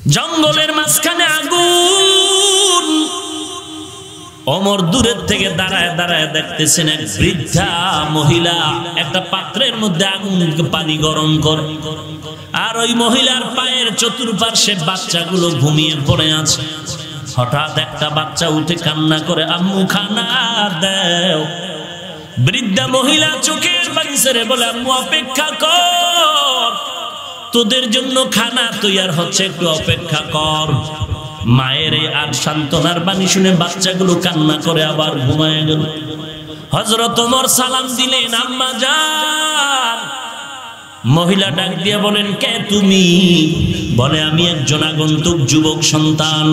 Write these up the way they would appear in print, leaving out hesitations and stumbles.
জঙ্গলের মাঝখানে আগুন। ওমর দূরের থেকে দাঁড়ায় দাঁড়ায় দেখতেছেন এক বৃদ্ধা মহিলা একটা পাত্রের মধ্যে আগুন পানি গরম করে, আর ওই মহিলার পায়ের চতুর্পার্শ্বে বাচ্চাগুলো ঘুমিয়ে পড়ে আছে। হঠাৎ একটা বাচ্চা উঠে কান্না করে, আম্মু খানা দাও। বৃদ্ধা মহিলা চোখের পানি ছেড়ে বলে, আম্মু অপেক্ষা কর, তোদের জন্য খানা তৈয়ার হচ্ছে, একটু অপেক্ষা কর। মায়ের এই আর সান্ত্বনার বাণী শুনে বাচ্চাগুলো কান্না করে আবার ঘুমায় গেল। হযরত ওমর সালাম দিলেন, আম্মা যান। মহিলা ডাক দিয়ে বলেন, কে তুমি? বলে, আমি একজন আগন্তুক যুবক সন্তান।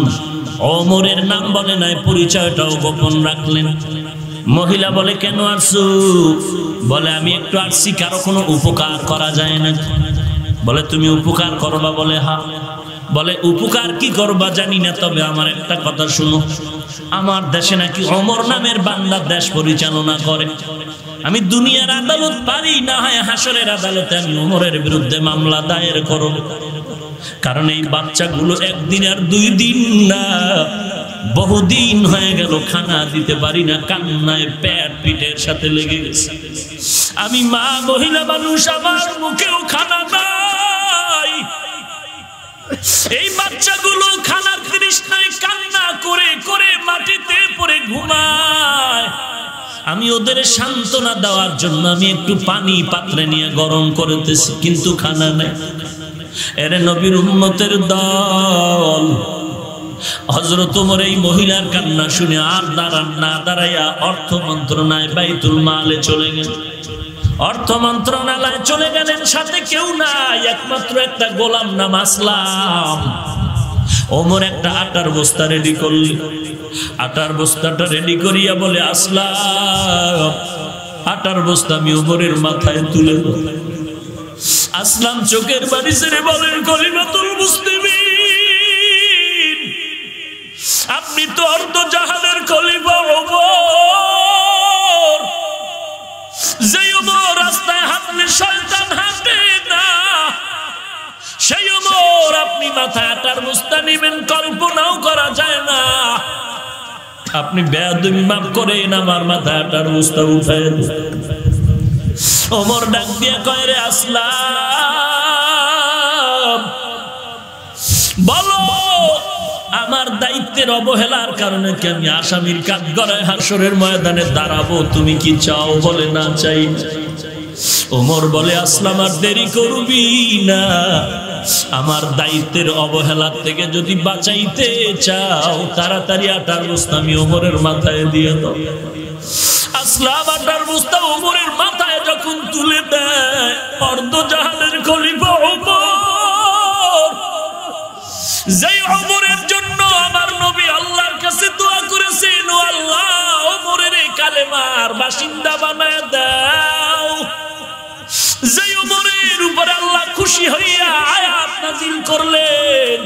ওমরের নাম বলে নাই, পরিচয়টাও গোপন রাখলেন। মহিলা বলে, কেন আসছো? বলে, আমি একটু আসছি, কারো কোনো উপকার করা যায় না। বলে, তুমি উপকার করবা? বলে, হ্যাঁ। বলে, উপকার কি করবা জানি না, তবে আমার একটা কথা শুনো। আমার দেশে নাকি ওমর নামের বান্দা দেশ পরিচালনা করে। আমি দুনিয়ার আদালত পারি না, হয় হাসরের আদালতে আমি ওমরের বিরুদ্ধে মামলা দায়ের করব। কারণ এই বাচ্চাগুলো একদিন আর 2 দিন না, বহুদিন হয়ে গেল খানা দিতে পারি না, কান্নায় পেট পিঠের সাথে লেগে গেছে। আমি মা, মহিলা মানুষ, আমার মুখেও খানা নাই। এই বাচ্চাগুলো খানার তৃষ্ণায় কান্না করে করে মাটিতে পড়ে ঘুমায়। আমি ওদের সান্ত্বনা দেওয়ার জন্য আমি একটু পানি পাত্রে নিয়ে গরম করতেছি, কিন্তু খানা নেই। এর নবীর উম্মতের দল। হযরত ওমর এই মহিলার কান্না শুনে আর না দাঁড়াইয়া অর্থ মন্ত্রণালয় বাইতুল মালে চলে গেল। অর্থ মন্ত্রণালয়ে চলে গেলেন, সাথে কেউ নাই, একমাত্র একটা গোলাম নাম আসলাম। ওমর একটা আটার বস্তা রেডি করলেন। আটার বস্তাটা রেডি করিয়া বলে, আসলাম, আটার বস্তা আমি ওমরের মাথায় তুলে দেব। আসলাম চোখের বাড়ি ছেড়ে বলেন, খলিফাতুল মুসলিমিন, আপনি তো অর্ধ জাহানের খলিফা ওমর। যে ওমর রাস্তায় হাঁটলে শয়তান হাঁটে না, সেই ওমর আপনি মাথায় আটার বস্তা নেবেন, কল্পনাও করা যায় না। আপনি বেয়াদবি মাফ করেন, আমার মাথায় আটার বস্তা উঠায়। ওমর ডাক দিয়া কয়, রে আসলাম, বলো আমার দায়িত্বের অবহেলার কারণে কি আমি আসামির কাঠগড়ায় হাসরের ময়দানে দাঁড়াবো? তুমি কি চাও? বলে, না চাই। ওমর বলে, আসলাম আর দেরি করবি না, আমার দায়িত্বের অবহেলার থেকে যদি বাঁচাইতে চাও তাড়াতাড়ি আটার বস্তা আমি ওমরের মাথায় দিয়ে দাও। আসলাম আটার বস্তা ওমরের মাথায় যখন তুলে দেয়, অর্ধ জাহানের খলিফা ওমর, যেই ওমরের জন্য আমার নবী আল্লাহর কাছে দোয়া করেছেন, ও আল্লাহ ওমরের এই কালেমার বাসিন্দা বানায় দাও। যেই ওমরের উপরে আল্লাহ খুশি হইয়া আয়াত নাযিল করলেন,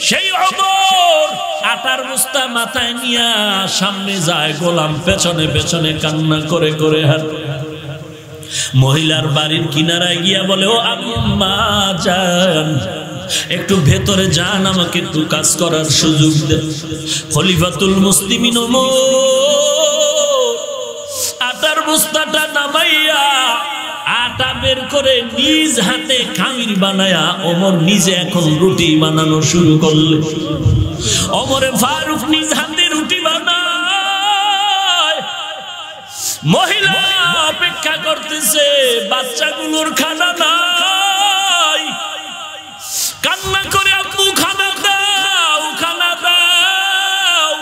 সেই ওমর আটার বস্তা মাথায় নিয়া সামনে যায়, গোলাম পেছনে পেছনে কান্না করে করে হাঁটে। মহিলার বাড়ির কিনারায় গিয়া বলে, ও আম্মা জান, একটু ভেতরে যান, আমাকে একটু কাজ করার সুযোগ দেন। খলিফাতুল মুসলিমিন ওমর আটার বস্তাটা নামাইয়া আটা বের করে নিজ হাতে খামির বানায়া ওমর নিজে এখন রুটি বানানো শুরু করলেন। ওমরে ফারুক নিজ হাতে রুটি বানায়, মহিলা অপেক্ষা করতেছে, বাচ্চাগুলোর খানা নাই, কান্না করে, আব্বু খানা দাও, খানা দাও।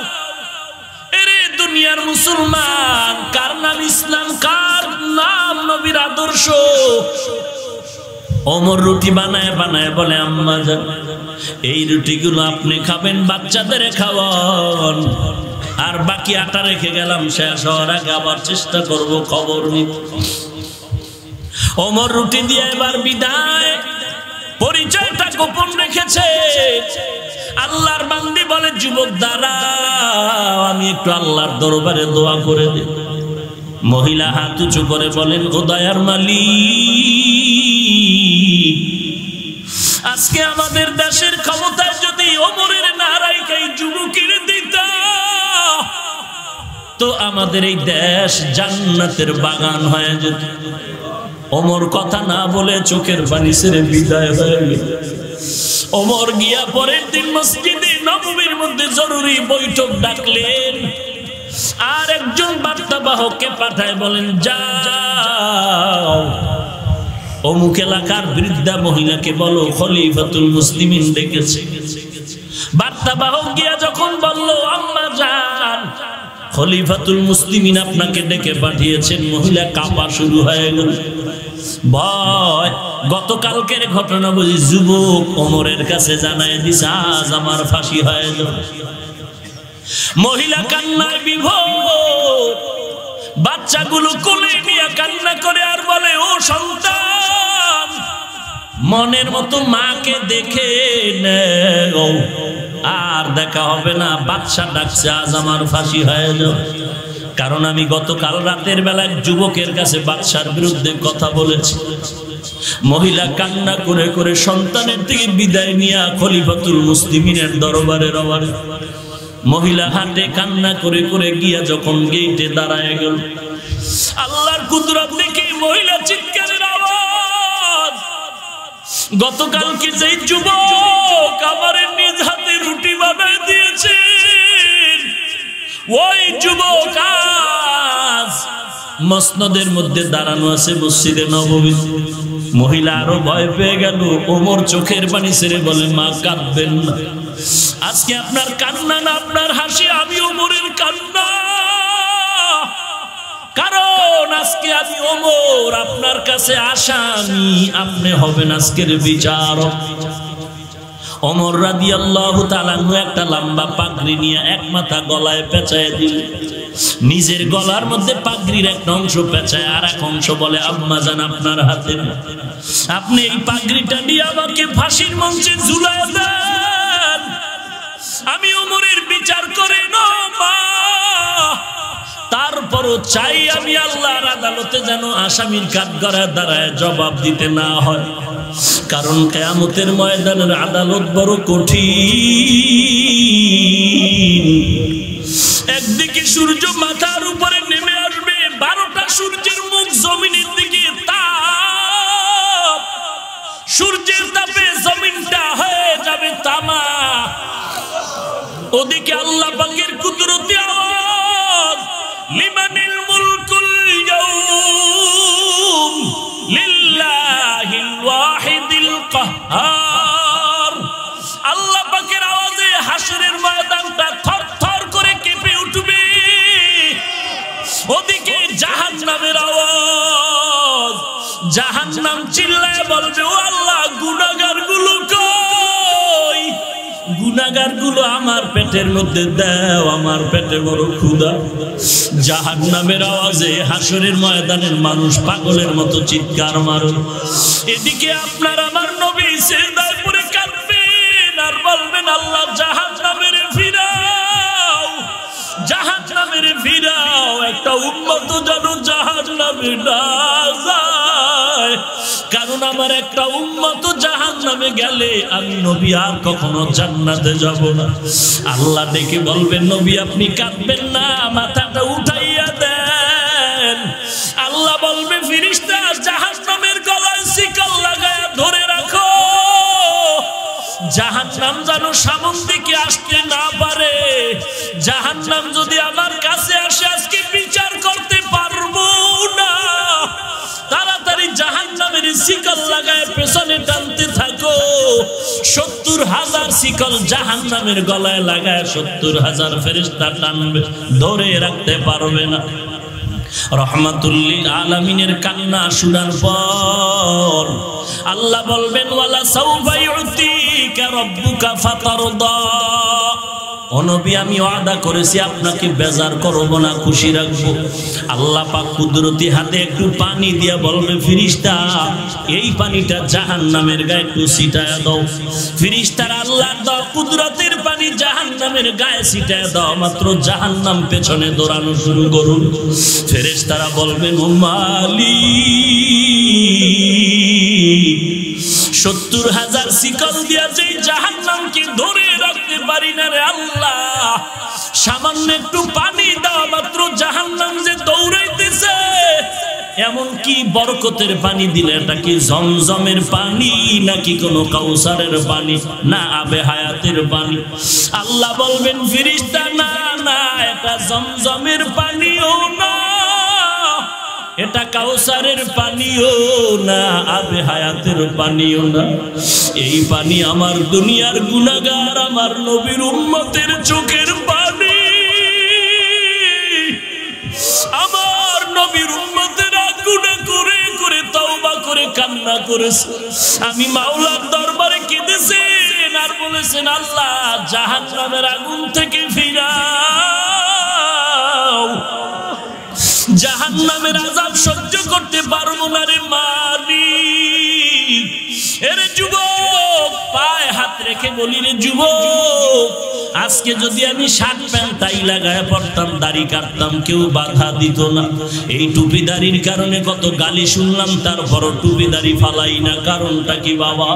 এরে দুনিয়ার মুসলমান, কার নাম ইসলাম, কার নাম নবীর আদর্শ। ওমর রুটি বানায় বানায় বলে, আম্মা জান, এই রুটিগুলো আপনি খাবেন, বাচ্চাদের খাওয়ান, আর বাকি আটা রেখে গেলাম, শেষ হওয়ার আগে আবার চেষ্টা করব খবর নিতে। ওমর রুটি দিয়ে এবার বিদায়, পরিচয়টা গোপন রেখেছে। আল্লাহর বান্দি বলে, যুবক দাঁড়াও, আমি একটু আল্লাহর দরবারে দোয়া করে দিই। মহিলা হাত উঁচু করে বলেন, ও দয়ার মালিক, আজকে আমাদের দেশের ক্ষমতায় তো আমাদের এই দেশ জান্নাতের বাগান হয়ে যেত। ওমর কথা না বলে চোখের পানি ছেড়ে বিদায় হয়ে গেল। ওমর গিয়া পরের দিন মসজিদে নববীর মধ্যে জরুরি বৈঠক ডাকলেন, আর একজন বার্তাবাহককে পাঠায় বলেন, যাও অমুক এলাকার বৃদ্ধা মহিলাকে বলো খলিফাতুল মুসলিমিন ডেকেছে। বার্তাবাহক গিয়া যখন বলল, আম্মা জান, খলিফাতুল মুসলিমিন আপনাকে ডেকে পাঠিয়েছেন, মহিলা কাঁপা শুরু হয়ে গেল। ভয়, গতকালকের ঘটনা বুঝি যুবক ওমরের কাছে জানায় দিছে, আজ আমার ফাঁসি হয়ে গেল। মহিলা কান্নায় বিভোর, বাচ্চাগুলো কোলে নিয়ে কান্না করে আর বলে, ও সন্তান, মনের মতো মাকে দেখে নেও, আর দেখা হবে না। বাদশা ডাকছে, আজ আমার ফাঁসি হয়ে যাও, কারণ আমি গতকাল রাতের বেলায় যুবকের কাছে বাদশার বিরুদ্ধে কথা বলেছি। মহিলা কান্না করে করে সন্তানের থেকে বিদায় নিয়ে খলিফাতুল মুসলিমিনের দরবারে রওনা। মহিলা হাঁটে কান্না করে করে গিয়া যখন গেটে দাঁড়ায় গেল, আল্লাহর কুদরত দেখে মহিলা চিৎকারের আওয়াজ, গতকালকে যেই যুবক আমার নিজ হাতে রুটি বানায় দিয়েছে, ওই যুবক আজ মসনদের মধ্যে দাঁড়ানো আছে মসজিদে নববী। মহিলা আরো ভয় পেয়ে গেল। ওমর চোখের পানি ছেড়ে বলে, মা কাঁদবেন না, আজকে আপনার কান্না না আপনার হাসি, আমি ওমরের কান্না, কারণ আজকে আমি ওমর আপনার কাছে আসামি, আপনি হবেন আজকের বিচারক। ওমর রাদিয়াল্লাহু তাআলা একটা লম্বা পাগড়ি নিয়ে এক মাথা গলায় পেঁচায় দিল, নিজের গলার মধ্যে পাগড়ির একটা অংশ পেঁচায় আর এক অংশ বলে, আম্মা জান আপনার হাতে, আপনি এই পাগড়িটা নিয়ে আমাকে ফাঁসির মঞ্চে ঝুলায় দেন, আমি ওমরের বিচার করে না মা, তারপরও চাই আমি আল্লাহর আদালতে যেন আসামির কাঠগড়ায় দাঁড়ায় জবাব দিতে না হয়, কারণ কিয়ামতের ময়দানের আদালত বড় কঠিন। একদিকে সূর্য মাথার উপরে নেমে আসবে, 12টা সূর্যের মুখ জমিনের দিকে তাপ, সূর্যের তাপে জমিনটা হয়ে যাবে তামা। ওদিকে আল্লাহ পাকের কুদরতি আওয়াজ, লিমানিল মুলকুল ইয়াউম লিল্লাহিল ওয়াহিদিল কাহ্হার। আল্লাহ পাকের আওয়াজে হাসরের ময়দানটা থরথর করে কেঁপে উঠবে। ওদিকে জাহান্নামের আওয়াজ, জাহান্নাম চিল্লায় বলবে, ও আল্লাহ, গুনাহগারগুলো কই? গুনাহগারগুলো আমার পেটের মধ্যে দাও, আমার পেটে বড় ক্ষুধা। জাহান্নামের আওয়াজে হাসরের ময়দানের মানুষ পাগলের মতো চিৎকার মারে। এদিকে আপনার আমার নবী সিজদায় পড়ে কাঁদবেন আর বলবেন, আল্লাহ জাহান্নামের ফিরাও, জাহান্নামের ফিরাও, একটা উম্মত যেন জাহান্নামে না যায়, কারণ আমার একটা উম্মত জাহান্নামে গেলে আমি নবী আর কখনো জান্নাতে যাব না। আল্লাহ ডেকে বলবেন, নবী আপনি কাঁদবেন না, মাথাটা উঠাইয়া দেন। আল্লাহ বলবে, ফেরেশতা জাহান্নামের গলায় শিকল লাগায়া ধরে রাখো, জাহান্নাম যেন সামন দিকে আসতে না পারে। জাহান্নাম যদি আমার কাছে আসে আজকে বিচার করতে পারবো না। তাড়াতাড়ি জাহান্নামের শিকল লাগায় পেছনে টানতে থাকো। 70,000 শিকল জাহান্নামের গলায় লাগায় 70,000 ফেরেশতা টানবে, ধরে রাখতে পারবে না। রহমাতুল্লিল আলামিনের কান্না শোনার পর আল্লাহ বলবেন, ওয়ালা সাউফা ইউতিকা রাব্বুকা ফাতারদা। ও নবী, আমি ওয়াদা করেছি আপনাকে বেজার করব না, খুশি রাখবো। আল্লাহ পাক কুদরতি হাতে একটু পানি দিয়া বলবে, ফেরেশতা এই পানিটা জাহান্নামের গায়ে একটু ছিটায়া দাও। ফেরেশতারা আল্লাহর দেওয়া কুদরতের পানি জাহান্নামের গায়ে ছিটায়া দাও, মাত্র জাহান্নাম পেছনে দৌড়ানো শুরু করুন। ফেরেশতারা বলবেন, ও মালিক, 70,000 শিকল দিয়া যে জাহান্নামকে ধরে রাখতে পারি না রে আল্লাহ, সামান্য একটু পানি দাও, মাত্র জাহান্নাম যে দৌড়াইতেছে, এমন কি বরকতের পানি দিলে এটা কি জমজমের পানি নাকি কোনো কাউসারের পানি না আবে হায়াতের পানি? আল্লাহ বলবেন ফেরেশতা না না, এটা জমজমের পানিও না, এটা কাউসারের পানিও না, আবে হায়াতের পানিও না। এই পানি আমার দুনিয়ার গুনাহগার আমার নবীর উম্মতের চোখের পানি। আমার নবীর উম্মতেরা গুনাহ করে করে তওবা করে কান্না করেছে, আমি মাওলার দরবারে কেঁদেছেন আর বলেছেন আল্লাহ জাহান্নামের আগুন থেকে ফিরাও, জাহান্নামের আযাব সহ্য করতে পারবো না রে মালিক। এরে যুবক, পায়ে হাত রেখে বলি রে যুবক, আজকে যদি আমি শার্ট প্যান্ট টাই লাগায় পড়তাম, দাড়ি কাটতাম, কেউ বাধা দিত না। এই টুপি দাড়ির কারণে কত গালি শুনলাম, তারপরও টুপি দাড়ি ফালাই না। কারণটা কি বাবা?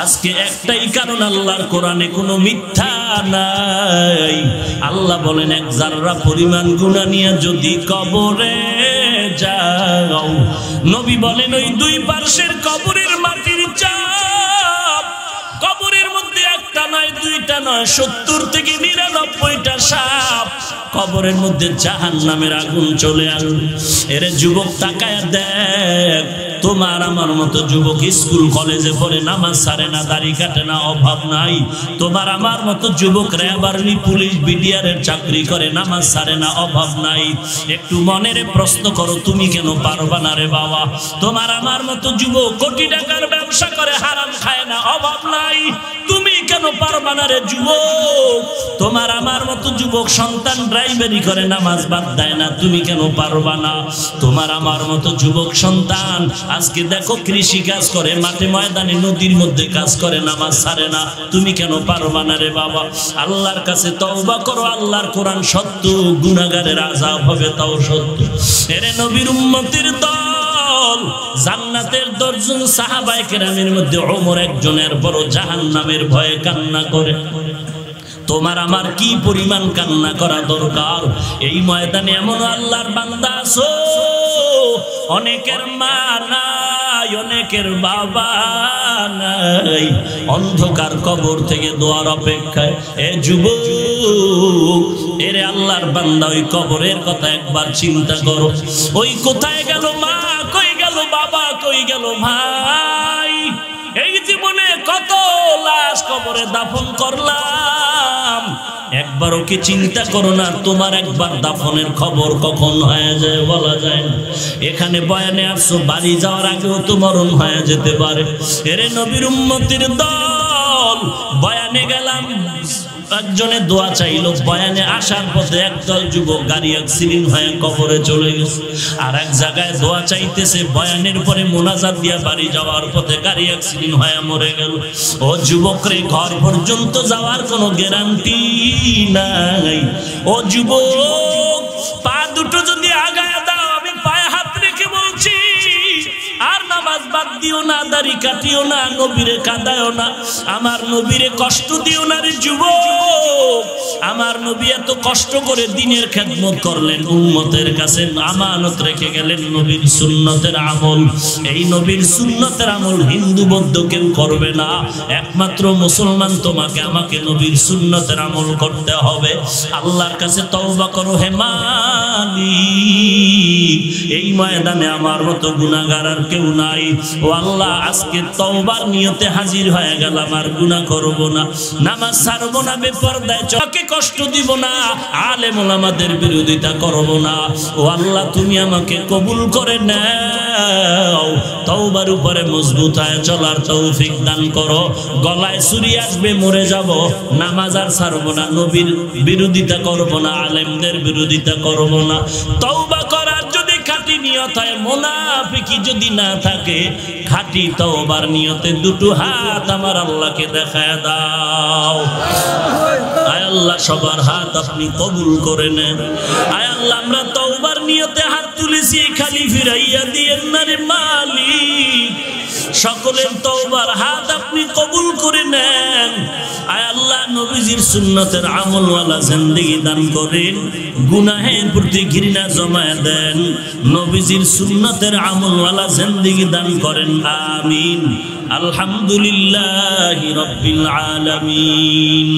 আজকে একটাই কারণ, আল্লাহর কোরআনে কোনো মিথ্যা নাই। আল্লাহ বলেন এক জাররা পরিমাণ গুনাহ নিয়ে যদি কবরে যাও, নবী বলেন ওই দুই পার্শ্বের কবরের মাটির চাপ, কবরের মধ্যে একটা নয় দুইটা নয় 70 থেকে 99টা সাপ, কবরের মধ্যে জাহান্নামের আগুন চলে আসবে। এরে যুবক তাকায়া দেখ, তোমার আমার মতো যুবক স্কুল কলেজে পড়ে নামাজ ছাড়ে না, দাড়ি কাটে না, অভাব নাই। তোমার আমার মতো যুবক র্যাব আর্মি পুলিশ বিডিআরের চাকরি করে, নামাজ ছাড়ে না, অভাব নাই। একটু মনের প্রশ্ন করো, তুমি কেন পারবা না রে বাবা? তোমার আমার মতো যুবক কোটি টাকার ব্যবসা করে, হারাম খায় না, অভাব নাই। তুমি কেন পারবা না রে যুবক? তোমার আমার মতো যুবক সন্তান ড্রাইভারি করে, নামাজ বাদ দেয় না, তুমি কেন পারবা না? তোমার আমার মতো যুবক সন্তান আজকে দেখো কৃষি কাজ করে, মাঠে ময়দানে নদীর মধ্যে কাজ করে, নামাজ ছাড়ে না, তুমি কেন পারবা না রে বাবা? আল্লাহর কাছে তওবা করো, আল্লাহর কোরআন সত্য, গুনাহগারের আযাব হবে তাও সত্য। এরে নবীর উম্মতের দল, জান্নাতের 10 জন সাহাবায়ে কেরামের মধ্যে ওমর একজনের বড় জাহান্নামের ভয়ে কান্না করে। তোমার আমার কি পরিমাণ কান্না করা দরকার? এই ময়দানে এমন আল্লাহর বান্দা আছো, অনেকের মা নাই, অনেকের বাবা নাই, অন্ধকার কবর থেকে দোয়ার অপেক্ষায়। এ যুবক, এরে আল্লাহর বান্দা, ওই কবরের কথা একবার চিন্তা করো। ওই কোথায় গেল মা, কই গেল বাবা, কই গেল ভাই? এই জীবনে কত লাশ কবরে দাফন করলাম, একবারও কি চিন্তা করো না তোমার একবার দাফনের খবর কখন হয়ে যায় বলা যায় না। এখানে বয়ানে আসছো, বাড়ি যাওয়ার আগেও তো মরণ হয়ে যেতে পারে। এরে নবীর উম্মতের দল, বয়ানে গেলাম, একজনে দোয়া চাইলো, বয়ানে আসার পথে একদল যুবক গাড়ি অ্যাক্সিডেন্ট হয়ে কবরে চলে গেছে। আর এক জায়গায় দোয়া চাইতেছে, বয়ানের পরে মোনাজাত দিয়া বাড়ি যাওয়ার পথে গাড়ি অ্যাক্সিডেন্ট হয়ে মরে গেল। ও যুবক রে, ঘর পর্যন্ত যাওয়ার কোনো গ্যারান্টি নাই। ও যুবক, পা দুটো যদি আগায় দাও, আমি পায়ে হাত রেখে বলছি, আর নামাজ বাদ দিও না, দাড়ি কাটিও না, নবীরে কাঁদায়ও না, আমার নবীরে কষ্ট দিও না রে যুবক। আমার নবী এত কষ্ট করে দিনের খেদমত করলেন, উম্মতের কাছে আমানত রেখে গেলেন নবীর সুন্নতের আমল। এই নবীর সুন্নতের আমল হিন্দু বৌদ্ধ কেউ করবে না, একমাত্র মুসলমান তোমাকে আমাকে নবীর সুন্নতের আমল করতে হবে। আল্লাহর কাছে তওবা করো হে মালিক, এই ময়দানে আমার মতো গুনাহগার আর কেউ নাই। ও আল্লাহ, আজকে তওবার নিয়তে হাজির হয়ে গেলাম, আর গুনাহ করব না, নামাজ ছাড়ব না, বেপরদায় চোখে কষ্ট দিব না, আলেম ওলামাদের বিরোধিতা করব না। ও আল্লাহ, তুমি আমাকে কবুল করে নাও, তওবার উপরে মজবুত হয়ে চলার তৌফিক দান করো। গলায় ছুরি আসবে, মরে যাব, নামাজ আর ছাড়ব না, নবীর বিরোধিতা করব না, আলেমদের বিরোধিতা করব না। তওবা করার যদি খাঁটি নিয়ত হয়, মুনাফিকি যদি না থাকে, খাঁটি তওবার নিয়তে দুটো হাত আমার আল্লাহকে দেখায় দাও। আয় আল্লাহ, সবার হাত আপনি কবুল করে নেন। আয় আল্লাহ, আমরা তওবার নিয়তে হাত তুলেছি, খালি ফিরাইয়া দিয়েন না রে মালিক। সকলের তওবার হাত আপনি কবুল করে নেন। আয় আল্লাহ নবীজির সুন্নতের আমলওয়ালা জিন্দেগি দান করেন, গুনাহের প্রতি ঘৃণা জমায়ে দেন, নবীজির সুন্নতের আমলওয়ালা জিন্দেগি দান করেন, আমিন। আলহামদুলিল্লাহি রাব্বিল আলামিন।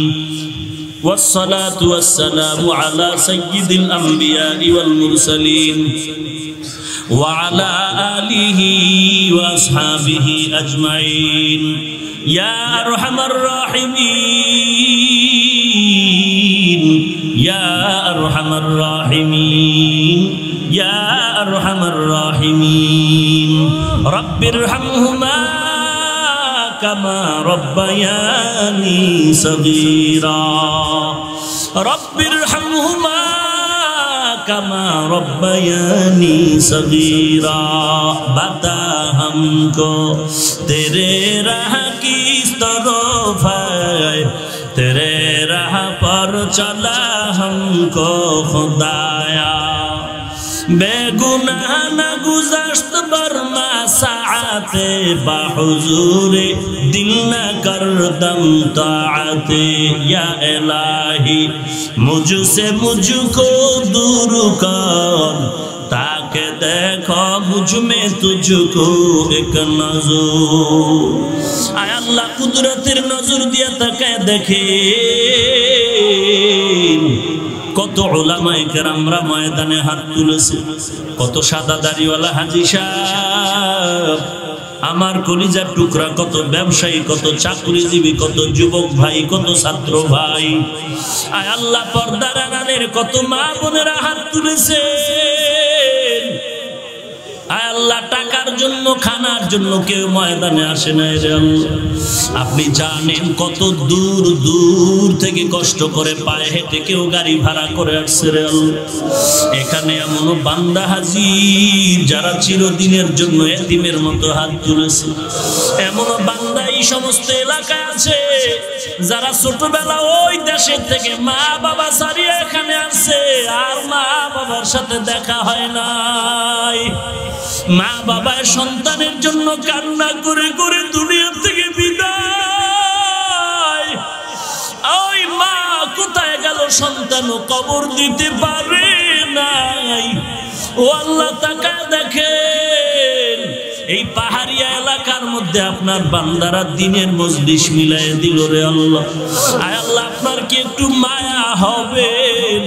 والصلاة والسلام على سيد الأنبياء والمرسلين وعلى آله وأصحابه أجمعين يا أرحم الراحمين يا أرحم الراحمين يا أرحم الراحمين رب ارحمهما كما ربياني صغيرا رب ارحمهما كما ربياني صغيرا बता हमको तेरे राह की तरफ है तेरे राह पर चला हमको खुदाया बेगुनाह न गुज़श्त बरमा साआते बाहुज़ूरे दिल न करदम ताआते या इलाही मुझसे मुझको दूर कर ताकि देखो मुझ में तुझको एक नज़र आय अल्लाह कुदरतेर नजर दिया ताकाय देखें কত উলামায়ে কেরামরা ময়দানে হাত তুলেছে, কত সাদা দাড়িওয়ালা হাজী সাহেব, আমার কলিজার টুকরা, কত ব্যবসায়ী, কত চাকরিজীবী, কত যুবক ভাই, কত ছাত্র ভাই, আয় আল্লাহ পর্দার আড়ালের কত মা বোনেরা হাত তুলেছে। আয় আল্লাহ টাকার জন্য খানার জন্য কেউ ময়দানে আসে না রে আল্লাহ। আপনি জানেন কত দূর দূর থেকে কষ্ট করে পায়ে হেঁটে কেউ গাড়ি ভাড়া করে আসছে রে আল্লাহ। এখানে এমন বান্দা হাজির যারা চিরদিনের জন্য এতিমের মতো হাত তুলেছে, এমন বান্দা এই সমস্ত এলাকায় আছে যারা ছোটবেলা ওই দেশের থেকে মা বাবা ছাড়িয়ে এখানে আসছে, আর মা বাবার সাথে দেখা হয় নাই। মা বাবা সন্তানের জন্য কান্না করে করে দুনিয়া থেকে বিদায়, ওই মা কোথায় গেল সন্তানও কবর দিতে পারে নাই। ও আল্লাহ তাকায় দেখেন এই পাহাড়িয়া এলাকার মধ্যে আপনার বান্দারা দিনের মজলিস মিলাই দিল রে আল্লাহ। আয় আল্লাহ আপনার কি একটু মায়া হবে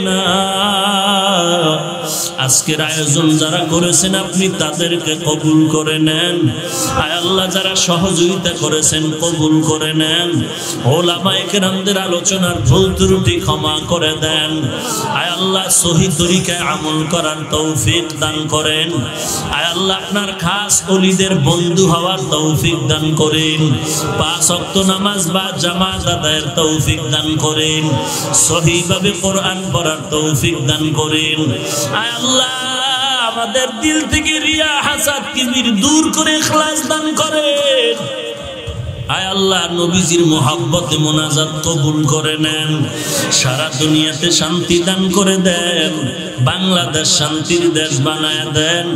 না? আজকের আয়োজন যারা করেছেন আপনি তাদেরকে কবুল করে নেন। আয় আল্লাহ যারা সহযোগিতা করেছেন কবুল করে নেন। ওলামায়ে কেরামদের আলোচনার ভুল ত্রুটি ক্ষমা করে দেন। আয় আল্লাহ সহি তরিকায় আমল করার তৌফিক দান করেন। আয় আল্লাহ আপনার খাস ওলিদের বন্ধু হওয়ার তৌফিক দান করেন। 5 ওয়াক্ত নামাজ বা জামাত আদায়ের তৌফিক দান করেন। সহিভাবে কোরআন পড়ার তৌফিক দান করেন। আয় আল্লাহ আমাদের দিল থেকে রিয়া হাসাদ কিবির দূর করে ইখলাস দান করেন। আয় আল্লাহ নবীজির মোহাব্বতে মোনাজাত কবুল করে নেন। সারা দুনিয়াতে শান্তি দান করে দেন। বাংলাদেশ শান্তির দেশ বানায় দেন।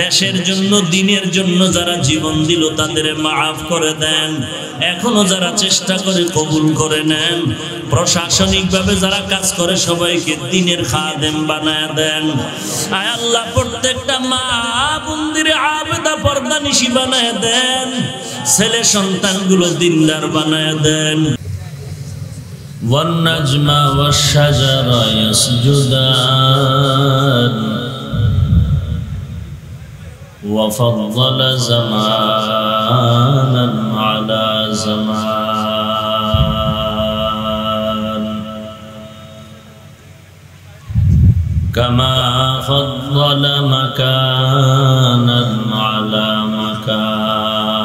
দেশের জন্য দিনের জন্য যারা জীবন দিল তাদের মাফ করে দেন। এখনো যারা চেষ্টা করে কবুল করে নেন। প্রশাসনিকভাবে যারা কাজ করে সবাইকে দিনের খাদেম বানায় দেন। আয় আল্লাহ প্রত্যেকটা মা বোনদের আবেদা পর্দানিশী বানায় দেন। ছেলে সন্তানগুলো দিনদার বানায় দেন। والنجم والشجر يسجدان وفضل زمانا على زمان كما فضل مكانا على مكان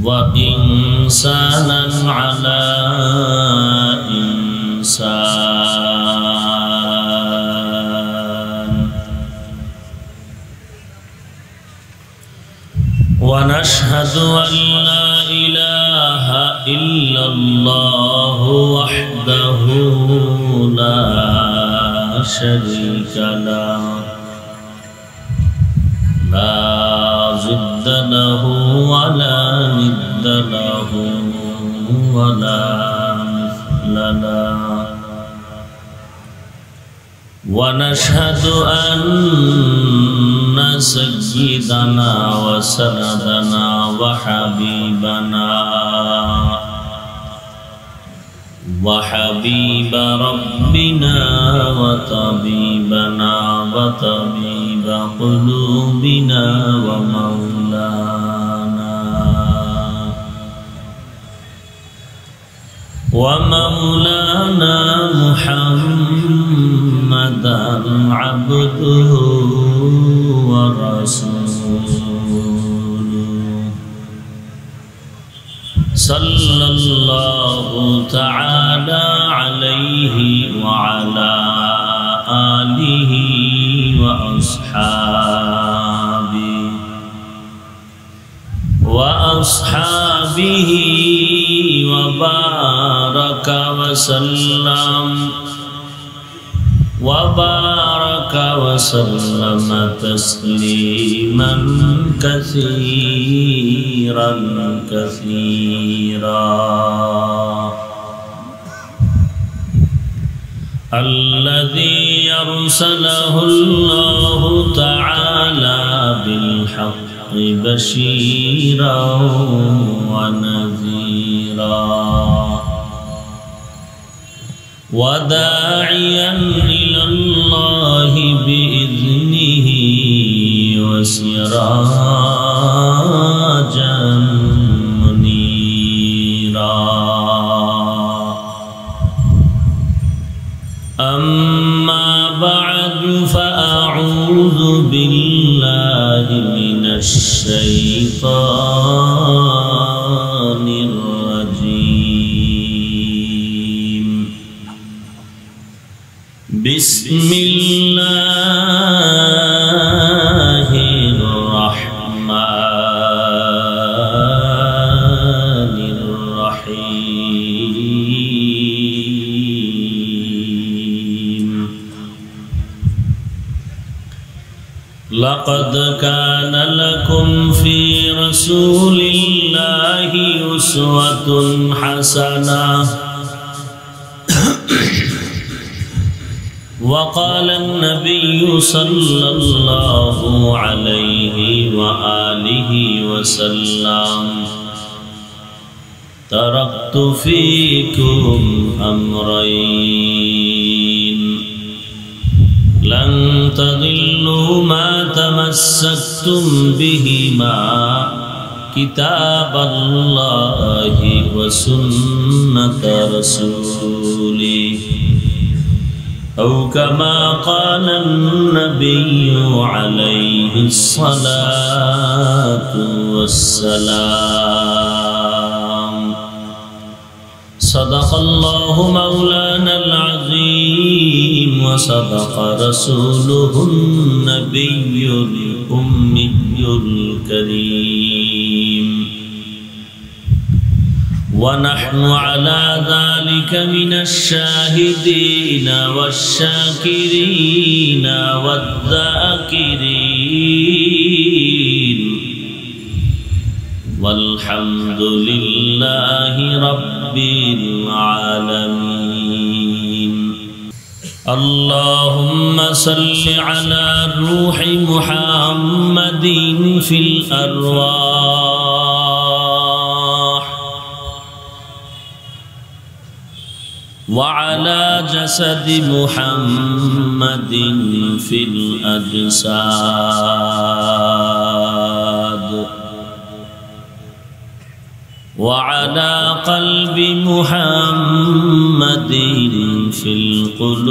وإنسانا على إنسان ونشهد أن لا إله إلا الله وحده لا شريك له لا ضد له ولا ند له ولا مثل له ونشهد أن سيدنا وسندنا وحبيب ربنا وطبيبنا وطبيب قلوبنا ومولانا محمدا عبده ورسوله صلى الله تعالى عليه وعلى آله وأصحابه وبارك وسلم تسليما كثيرا الذي أرسله الله تعالى بالحق بشيرا ونذيرا وداعيا إلى الله بإذنه وسراجا منيرا أما بعد فأعوذ بالله من الشيطان الرجيم بسم الله الرحمن الرحيم لقد كان لكم في رسول الله أسوة حسنة وقال النبي صلى الله عليه وآله وسلم تركت فيكم أمرين لن تضلوا ما تمسكتم بهما كتاب الله وسنة رسوله أو كما قال النبي عليه الصلاة والسلام صدق الله مولانا العظيم وصدق رسوله النبي الأمي الكريم ونحن على ذلك من الشاهدين والشاكرين والذاكرين والحمد لله رب العالمين اللهم صل على روح محمد في الأرواح وعلى جسد محمد في الأجساد وعلى قلب محمد في القلوب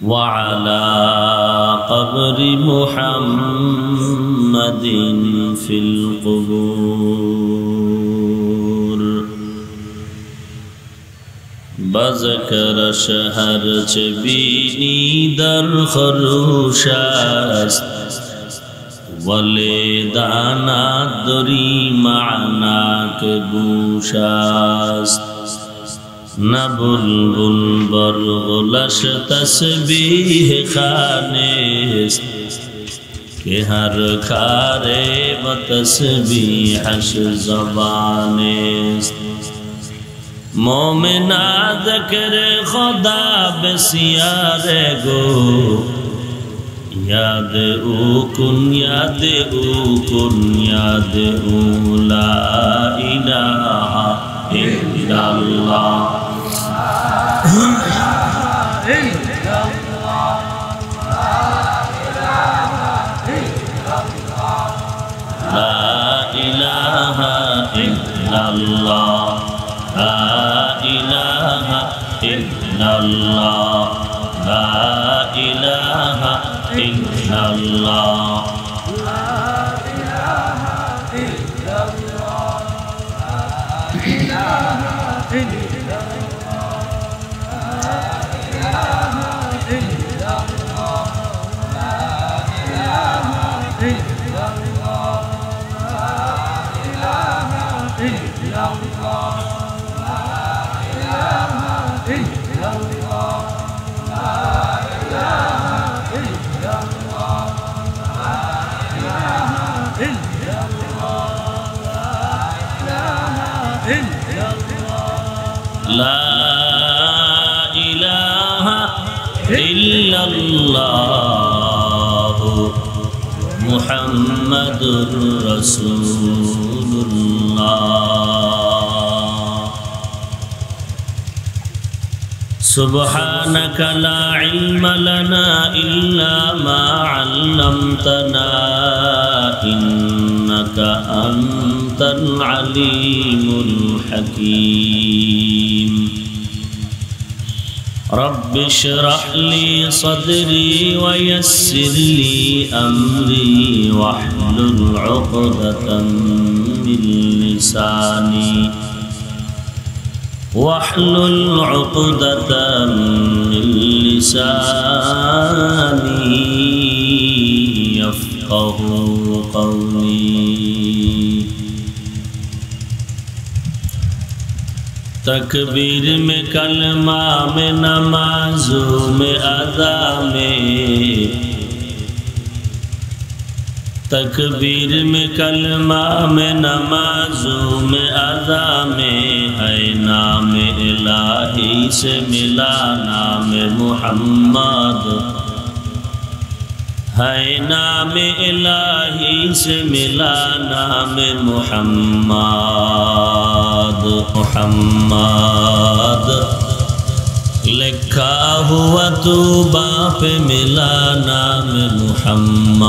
وعلى قبر محمد في القبور بذكر شهر چبینی در خروش است ولی دانا دری معنا که گوش است न बुलबुल बरगुलश तस्बीह खानेस्त के हर खारे व तस्बीहश ज़बानेस्त मोमिना ज़िक्र खुदा बसियारे गो याद उकुन ला इलाहा इल्लल्लाह ला इलाहा इल्लल्लाह ला इलाहा इल्लल्लाह ला इलाहा इल्लल्लाह ला इलाहा इल्लल्लाह मुहम्मदुर रसूलुल्लाह सुब्हानक ला इल्म लना इल्ला मा अल्लमतना इन्नका अंतल अलीमुल हकीम रब्बि इश्रह ली सदरी व यस्सिर ली अमरी वहलुल उक़दतम मिन लिसानी वहलुल उक़दतम मिन लिसानी यफ़क़हू क़ौली तकबीर में कलमा में नमाज़ों में अदा में तकबीर में कलमा में नमाज़ों में अदा में है नाम इलाही से मिला नाम मुहम्मद है नाम इलाही से मिला नाम मुहम्मद मुहम्मद लिखा हुआ तूबा पे मिला नाम मुहम्मद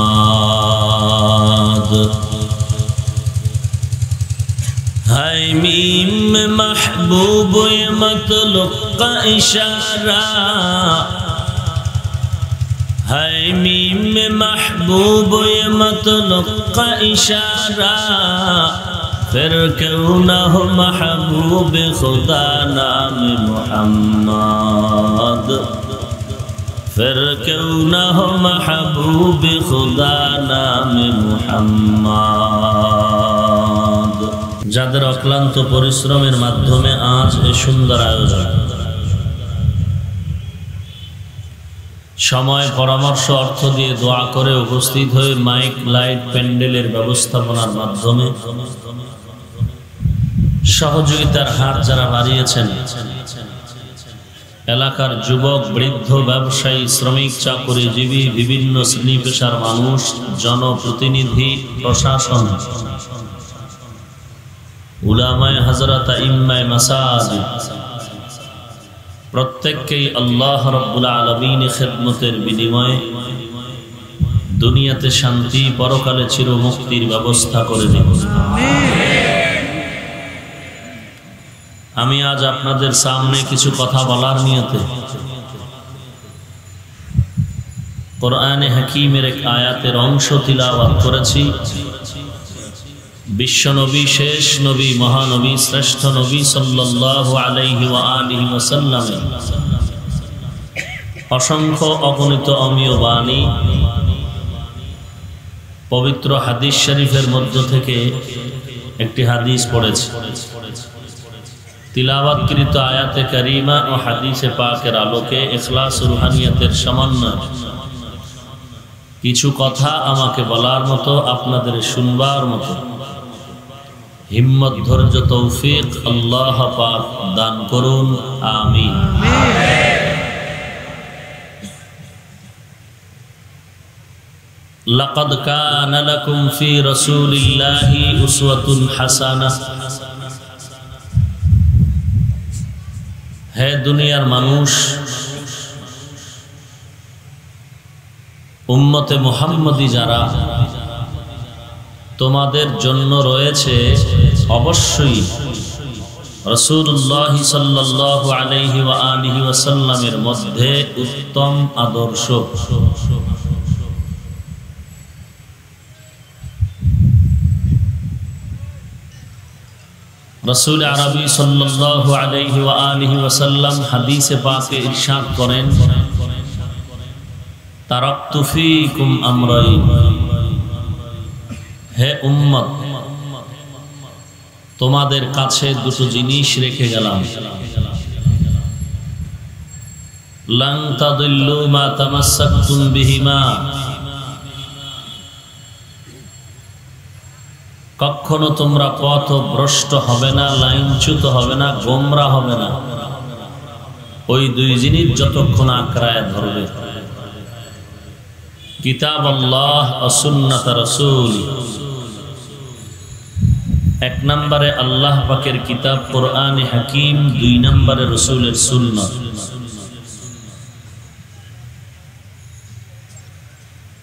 है मीम में महबूब मतलुक का इशारा है मीम में महबूब ये मतलुक का इशारा फिर क्यों न हो महबूब खुदा नाम मुहम्मद फिर क्यों न हो महबूब खुदा नाम मुहम्मद যাদের অক্লান্ত পরিশ্রমের মাধ্যমে আজ এই সুন্দর আয়োজন সময় পরামর্শ অর্থ দিয়ে দোয়া করে উপস্থিত হয়ে মাইক লাইট প্যান্ডেলের ব্যবস্থাপনার মাধ্যমে সহযোগিতার হাত যারা বাড়িয়েছেন এলাকার যুবক বৃদ্ধ ব্যবসায়ী শ্রমিক চাকরিজীবী বিভিন্ন শ্রেণী পেশার মানুষ জনপ্রতিনিধি প্রশাসন উলামায়ে হযরত আইম্মায়ে মাসাজিদ প্রত্যেককেই আল্লাহ রাব্বুল আলামিন খিদমতের বিনিময়ে দুনিয়াতে শান্তি পরকালে চির মুক্তির ব্যবস্থা করে দিন আমি আজ আপনাদের সামনে কিছু কথা বলার নিয়তে কোরআনে হাকিমের এক আয়াতের অংশ তিলাওয়াত করেছি বিশ্ব নবী শেষ নবী মহানবী শ্রেষ্ঠ নবী সাল্লাল্লাহু আলাইহি ওয়া আলিহি ওয়াসাল্লামের অসংখ্য অগণিত অমীয় বাণী পবিত্র হাদিস শরীফের মধ্য থেকে একটি হাদিস পড়েছি তিলাওয়াতকৃত আয়াতে কারিমা ও হাদিসে পাকের আলোকে ইখলাস ও রুহানিয়াতের সমন্বয় কিছু কথা আমাকে বলার মতো, আপনাদের শুনবার মতো হিম্মত, ধৈর্য, তৌফিক আল্লাহ পাক দান করুন, আমিন। লাকাদ কানা লাকুম ফি রাসূলিল্লাহি উসওয়াতুন হাসানাহ। হে দুনিয়ার মানুষ, উম্মতে মুহাম্মদী যারা, তোমাদের জন্য রয়েছে অবশ্যই রাসূলুল্লাহ সাল্লাল্লাহু আলাইহি ওয়া আলিহি ওয়াসাল্লামের মধ্যে উত্তম আদর্শ। রাসূল আরবি সাল্লাল্লাহু আলাইহি ওয়া আলিহি ওয়াসাল্লাম হাদিসে পাকে ইরশাদ করেন, তারাকতু ফীকুম আমরাইন। হে উম্মত, তোমাদের কাছে দুটো জিনিস রেখে গেলাম। লান তাদিল্লু মা তামাসসাকতুম বিহিমা। কখনো তোমরা পথভ্রষ্ট হবে না, লাইনচ্যুত হবে না, গোমরা হবে না ওই দুই জিনিস যতক্ষণ আঁকড়ায় ধরবে, কিতাব আল্লাহ ও সুন্নাত রাসূল। এক নম্বরে আল্লাহ পাকের কিতাব কোরআনে হাকিম, দুই নম্বরে রাসূলের সুন্নাত।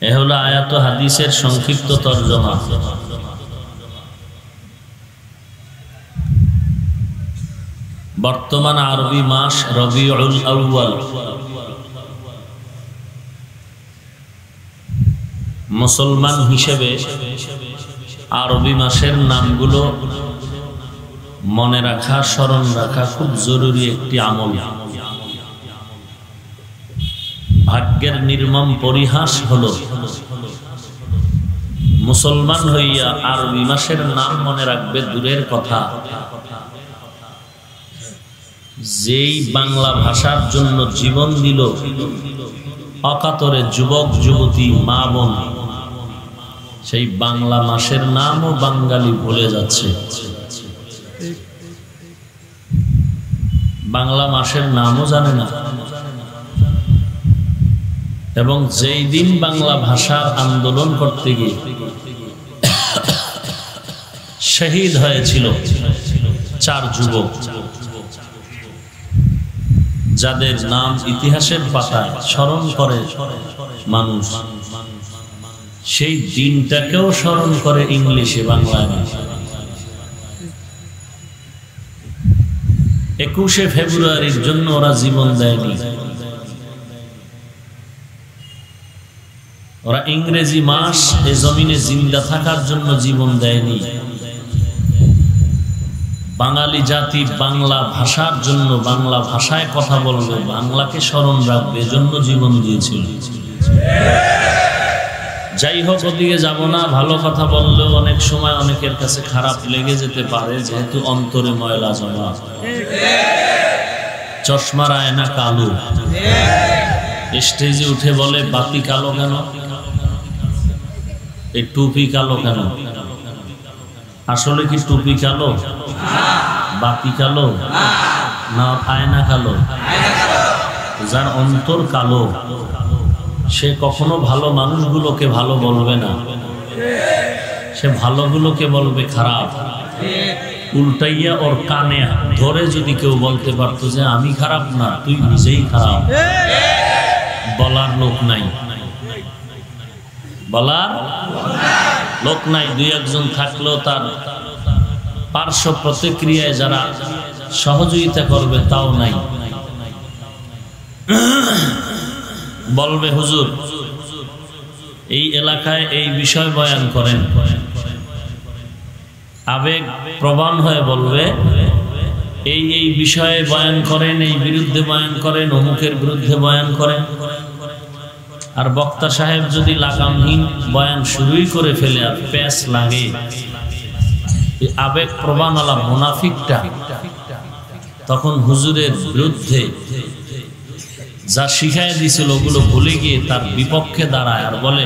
এ হলো আয়াত ও হাদিসের সংক্ষিপ্ত তরজমা। বর্তমান আরবি মাস রবিউল আউয়াল। মুসলমান হিসেবে আরবি মাসের নামগুলো মনে রাখা, স্মরণ রাখা খুব জরুরি একটি আমল। ভাগ্যের নির্মম পরিহাস হলো মুসলমান হইয়া আরবি মাসের নাম মনে রাখবে দূরের কথা, যেই বাংলা ভাষার জন্য জীবন দিল অকাতরে যুবক যুবতী মা বোন, সেই বাংলা মাসের নামও বাঙালি ভুলে যাচ্ছে। বাংলা মাসের নামও জানে না। এবং যেই দিন বাংলা ভাষার আন্দোলন করতে গিয়ে শহীদ হয়েছিল 4 যুবক, যাদের নাম ইতিহাসের পাতায় স্মরণ করে মানুষ, সেই দিনটাকেও স্মরণ করে ইংলিশে, বাংলায় না। 21শে ফেব্রুয়ারির জন্য ওরা জীবন দেয়নি, ওরা ইংরেজি মাস এ জমিনে জিন্দা থাকার জন্য জীবন দেয়নি। বাঙালি জাতি বাংলা ভাষার জন্য, বাংলা ভাষায় কথা বলবে, বাংলাকে স্মরণ রাখবে, এজন্য জীবন দিয়েছিল। যাই হোক, ওদিকে যাব না। ভালো কথা বললেও অনেক সময় অনেকের কাছে খারাপ লেগে যেতে পারে, যেহেতু অন্তরে ময়লা জমা। চশমার আয়না কালো, স্টেজে উঠে বলে বাতি কালো কেন, এই টুপি কালো কেন? আসলে কি টুপি কালো, বাতি কালো, না আয়না কালো? যার অন্তর কালো সে কখনো ভালো মানুষগুলোকে ভালো বলবে না, সে ভালোগুলোকে বলবে খারাপ। উল্টাইয়া ওর কানে ধরে যদি কেউ বলতে পারতো যে আমি খারাপ না, তুই নিজেই খারাপ, বলার লোক নাই, বলার লোক নাই। 2-1 জন থাকলেও তার পার্শ্ব প্রতিক্রিয়ায় যারা সহযোগিতা করবে তাও নাই। বলবে হুজুর এই এলাকায় এই বিষয় বয়ান করেন, আবেগ প্রবণ হয়ে বলবে এই এই বিষয়ে বয়ান করেন, এই বিরুদ্ধে বয়ান করেন, অমুকের বিরুদ্ধে বয়ান করেন। আর বক্তা সাহেব যদি লাগামহীন বয়ান শুরুই করে ফেলে আর প্যাস লাগে, আবেগ প্রবণওয়ালা মুনাফিকটা তখন হুজুরের বিরুদ্ধে যা শিখাই দিয়েছিল ওগুলো ভুলে গিয়ে তার বিপক্ষে দাঁড়ায় আর বলে,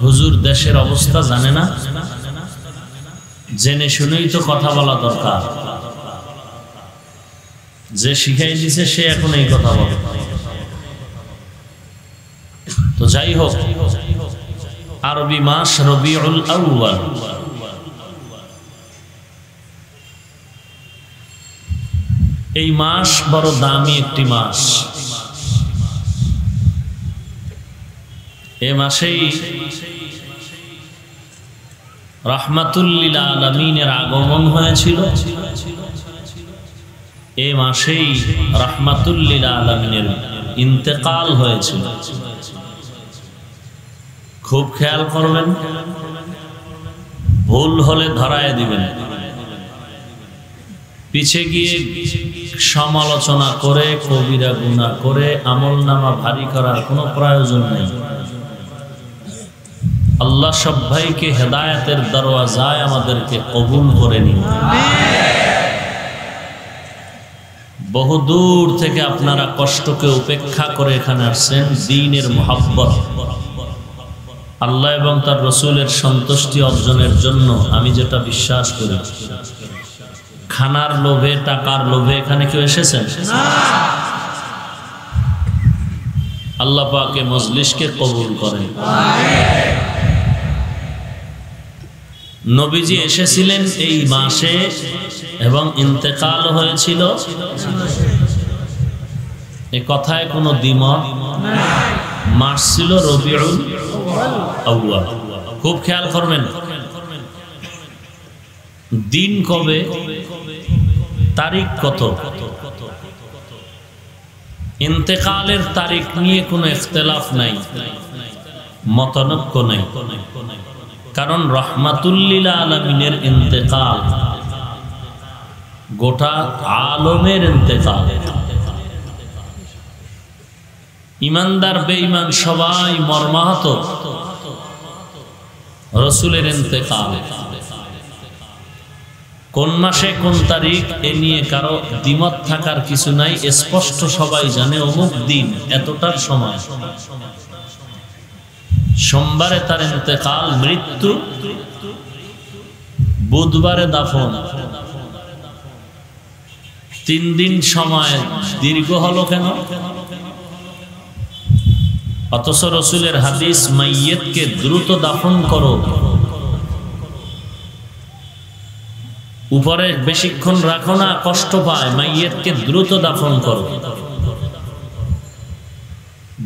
হুজুর দেশের অবস্থা জানে না, জেনে শুনেই তো কথা বলা দরকার, যে শিখাই দিছে সে এখন এই কথা বলে। তো যাই হোক, আরবি মাস রবিউল আউয়াল, এই মাস বড় দামি একটি মাস। এ মাসেই রাহমাতুল লিল আলামিনের আগমন হয়েছিল। এ মাসেই রাহমাতুল লিল আলামিনের ইন্তেকাল হয়েছিল। খুব খেয়াল করবেন, ভুল হলে ধরায় দিবেন। পিছে গিয়ে সমালোচনা করে, কবিরা গুনাহ করে আমলনামা ভারী করার কোনো প্রয়োজন নেই। আল্লাহ সব ভাইকে হেদায়েতের দরওয়াজায় আমাদেরকে কবুল করে নিন। বহুদূর থেকে আপনারা কষ্টকে উপেক্ষা করে এখানে আসছেন দ্বীনের মুহাব্বত, আল্লাহ এবং তার রসুলের সন্তুষ্টি অর্জনের জন্য। আমি যেটা বিশ্বাস করি, খানার লোভে, টাকার লোভে এখানে কেউ এসেছেন? আল্লাহ পাকে মজলিসকে কবুল করেন। নবীজি এসেছিলেন এই মাসে এবং ইন্তেকাল হয়েছিল। এ কথায় কোনো দ্বিমত নাই। মাস ছিল রবিউল আউয়াল। খুব খেয়াল করবেন, দিন কবে, তারিখ কত, ইন্তেকালের তারিখ নিয়ে কোনো ইখতিলাফ নাই, মতানৈক্য নাই। কারণ রাহমাতুল লিল আলামিনের ইন্তেকাল গোটা আলমের ইন্তেকাল। ইমানদার বেঈমান সবাই মর্মাহত। রসুলের ইন্তেকাল কোন মাসে কোন তারিখ এ নিয়ে কারো দ্বিমত থাকার কিছু নাই। স্পষ্ট সবাই জানে অমুক দিন এতটার সময়, সোমবারে তার ইন্তেকাল, মৃত্যু, বুধবারে দাফন। 3 দিন সময় দীর্ঘ হলো কেন? অথচ রসুলের হাদিস, মাইয়িতকে দ্রুত দাফন করো, উপরে বেশিক্ষণ রাখো না, কষ্ট পায়, মাইয়িতকে দ্রুত দাফন করো।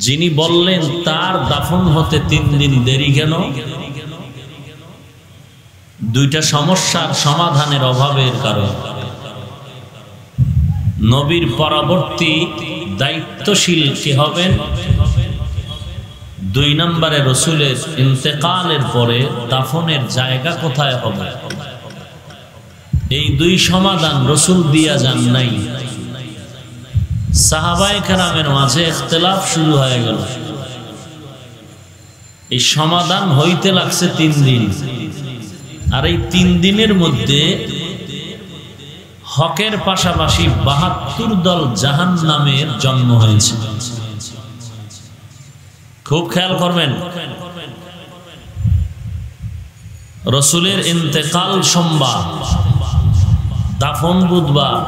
যিনি বললেন তার দাফন হতে 3 দিন দেরি কেন? দুইটা সমস্যার সমাধানের অভাবের কারণ। নবীর পরবর্তী দায়িত্বশীল কে হবেন? 2 নম্বরে রসুলের ইন্তেকালের পরে দাফনের জায়গা কোথায় হবে? এই 2 সমাধান রসুল দিয়া যান নাই। সাহাবায়ে কেরামের মাঝে ইখতিলাফ শুরু হয়ে গেল। এই সমাধান হইতে লাগছে 3 দিন। আর এই 3 দিনের মধ্যে হকের পাশাপাশি 72 দল জাহান্নামের জন্ম হয়েছে। খুব খেয়াল করবেন, রসুলের ইন্তেকাল সোমবার, দাফন বুধবার।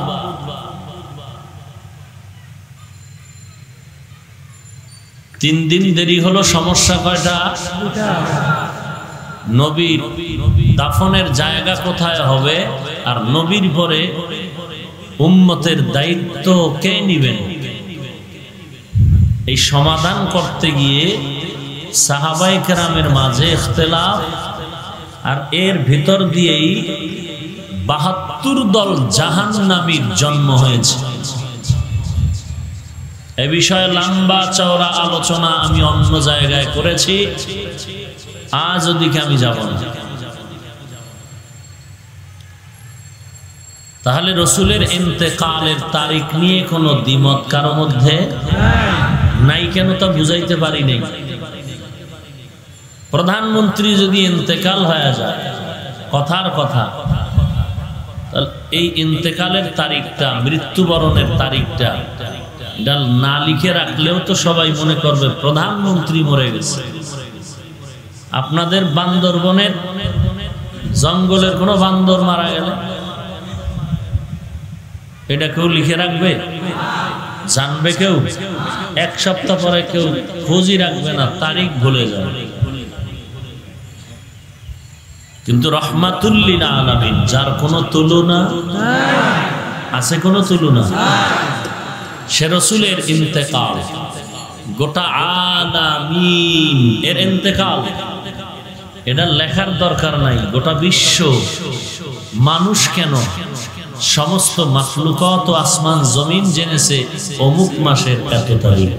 3 দিন দেরি হলো। সমস্যা কয়টা? নবীর দাফনের জায়গা কোথায় হবে আর নবীর পরে উম্মতের দায়িত্ব কে নেবেন? এই সমাধান করতে গিয়ে সাহাবায়ে কেরামের মাঝে ইখতিলাফ, আর এর ভিতর দিয়েই 72 দল জাহান্নামীর জন্ম হয়েছে। এ বিষয়ে লম্বা চওড়া আলোচনা আমি অন্য জায়গায় করেছি, আজ ওদিকে আমি যাব না। তাহলে রসুলের ইন্তেকালের তারিখ নিয়ে কোনো দ্বিমত কারো মধ্যে নাই কেন তা বুঝাইতে পারি নাই। প্রধানমন্ত্রী যদি ইন্তেকাল হয়ে যায়, কথার কথা, এই ইন্তেকালের তারিখটা, মৃত্যুবরণের তারিখটা এটা না লিখে রাখলেও তো সবাই মনে করবে প্রধানমন্ত্রী মরে গেছে। আপনাদের বান্দরবনের জঙ্গলের কোনো বান্দর মারা গেলে এটা কেউ লিখে রাখবে? জানবে কেউ? এক সপ্তাহ পরে কেউ খোঁজই রাখবে না, তারিখ ভুলে যাবে। কিন্তু রাহমাতুল লিল আলামিন, যার কোনো তুলনা আছে? কোনো তুলনা? সে রাসূলের ইন্তেকাল, গোটা আলামিন এর ইন্তেকাল, এটা লেখার দরকার নাই। গোটা বিশ্ব, মানুষ কেন, সমস্ত মাখলুকাত ও আসমান জমিন জেনেছে অমুক মাসের এত তারিখ।